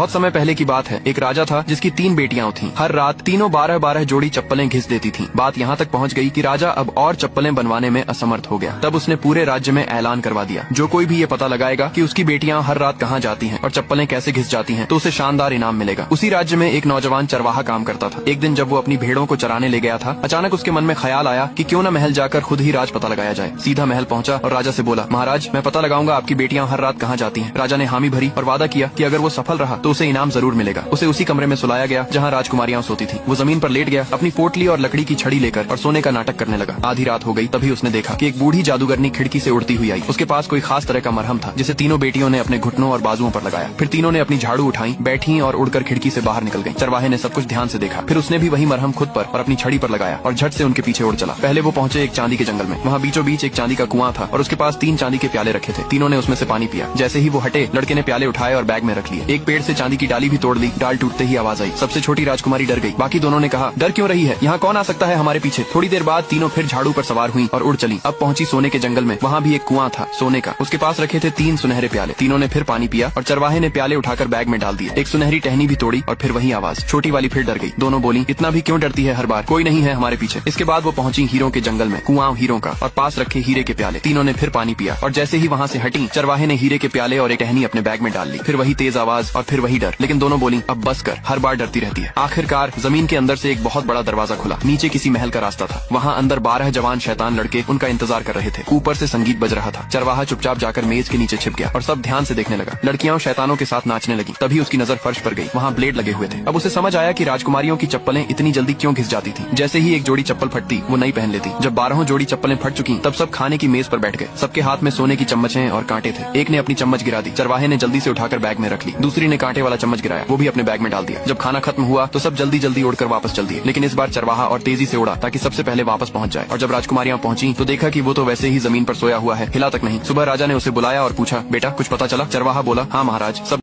बहुत समय पहले की बात है। एक राजा था जिसकी 3 बेटियां थीं। हर रात तीनों 12-12 जोड़ी चप्पलें घिस देती थीं। बात यहाँ तक पहुँच गई कि राजा अब और चप्पलें बनवाने में असमर्थ हो गया। तब उसने पूरे राज्य में ऐलान करवा दिया, जो कोई भी ये पता लगाएगा कि उसकी बेटियां हर रात कहाँ जाती हैं और चप्पलें कैसे घिस जाती हैं, तो उसे शानदार इनाम मिलेगा। उसी राज्य में एक नौजवान चरवाहा काम करता था। एक दिन जब वो अपनी भेड़ों को चराने ले गया था, अचानक उसके मन में ख्याल आया कि क्यों न महल जाकर खुद ही राज पता लगाया जाए। सीधा महल पहुंचा और राजा से बोला, महाराज, मैं पता लगाऊंगा आपकी बेटियां हर रात कहाँ जाती हैं। राजा ने हामी भरी और वादा किया कि अगर वो सफल रहा तो उसे इनाम जरूर मिलेगा। उसे उसी कमरे में सुलाया गया जहाँ राजकुमारियां सोती थी। वो जमीन पर लेट गया, अपनी पोटली और लकड़ी की छड़ी लेकर और सोने का नाटक करने लगा। आधी रात हो गई, तभी उसने देखा कि एक बूढ़ी जादूगरनी खिड़की से उड़ती हुई आई। उसके पास कोई खास तरह का मरहम था जिसे तीनों बेटियों ने अपने घुटनों और बाजुओं पर लगाया। फिर तीनों ने अपनी झाड़ू उठाई, बैठी और उड़कर खिड़की से बाहर निकल गई। चरवाहे ने सब कुछ ध्यान से देखा। फिर उसने भी वही मरहम खुद पर और अपनी छड़ी पर लगाया और झट से उनके पीछे उड़ चला। पहले वो पहुंचे एक चांदी के जंगल में। वहाँ बीचों बीच एक चांदी का कुआं था और उसके पास 3 चांदी के प्याले रखे थे। तीनों ने उसमें से पानी पिया। जैसे ही वो हटे, लड़के ने प्याले उठाए और बैग में रख लिए। एक पेड़ से चांदी की डाली भी तोड़ ली। डाल टूटते ही आवाज आई। सबसे छोटी राजकुमारी डर गई। बाकी दोनों ने कहा, डर क्यों रही है, यहाँ कौन आ सकता है हमारे पीछे। थोड़ी देर बाद तीनों फिर झाड़ू पर सवार हुई और उड़ चली। अब पहुंची सोने के जंगल में। वहाँ भी एक कुआं था सोने का। उसके पास रखे थे 3 सुनहरे प्याले। तीनों ने फिर पानी पिया और चरवाहे ने प्याले उठाकर बैग में डाल दिए। एक सुनहरी टहनी भी तोड़ी और फिर वही आवाज। छोटी वाली फिर डर गई। दोनों बोली, इतना भी क्यों डरती है हर बार, कोई नहीं है हमारे पीछे। इसके बाद वो पहुंची हीरों के जंगल में। कुआं हीरों का और पास रखे हीरे के प्याले। तीनों ने फिर पानी पिया और जैसे ही वहाँ से हटी, चरवाहे ने हीरे के प्याले और एक टहनी अपने बैग में डाल ली। फिर वही तेज आवाज और फिर वही डर। लेकिन दोनों बोली, अब बस कर, हर बार डरती रहती है। आखिरकार जमीन के अंदर से एक बहुत बड़ा दरवाजा खुला। नीचे किसी महल का रास्ता था। वहाँ अंदर 12 जवान शैतान लड़के उनका इंतजार कर रहे थे। ऊपर से संगीत बज रहा था। चरवाहा चुपचाप जाकर मेज के नीचे छिप गया और सब ध्यान से देखने लगा। लड़कियां शैतानों के साथ नाचने लगी। तभी उसकी नजर फर्श पर गई। वहाँ ब्लेड लगे हुए थे। अब उसे समझ आया कि राजकुमारियों की चप्पलें इतनी जल्दी क्यों घिस जाती थी। जैसे ही एक जोड़ी चप्पल फटती, वो नई पहन लेती। जब 12 जोड़ी चप्पलें फट चुकी, तब सब खाने की मेज पर बैठ गए। सबके हाथ में सोने की चम्मचें और कांटे थे। एक ने अपनी चम्मच गिरा दी। चरवाहे ने जल्दी से उठाकर बैग में रख ली। दूसरी ने कांटे वाला चम्मच गिराया, वो भी अपने बैग में डाल दिया। जब खाना खत्म हुआ तो सब जल्दी जल्दी उड़कर वापस चल दिए। लेकिन इस बार चरवाहा और तेजी से उड़ा ताकि सबसे पहले वापस पहुंच जाए। और जब राजकुमारियां पहुंची तो देखा कि वो तो वैसे ही जमीन पर सोया हुआ है, हिला तक नहीं। सुबह राजा ने उसे बुलाया और पूछा, बेटा कुछ पता चला। चरवाहा बोला, हाँ महाराज, सब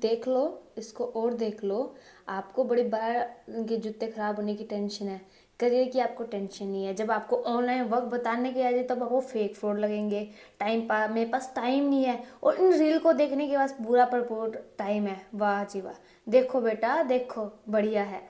देख लो इसको और देख लो। आपको बड़ी बार के जूते खराब होने की टेंशन है, करियर की आपको टेंशन नहीं है। जब आपको ऑनलाइन वर्क बताने के आ जाए तब आपको फेक फ्रॉड लगेंगे। मेरे पास टाइम नहीं है और इन रील को देखने के बाद पूरा पर टाइम है। वाह जी वाह, देखो बेटा देखो, बढ़िया है।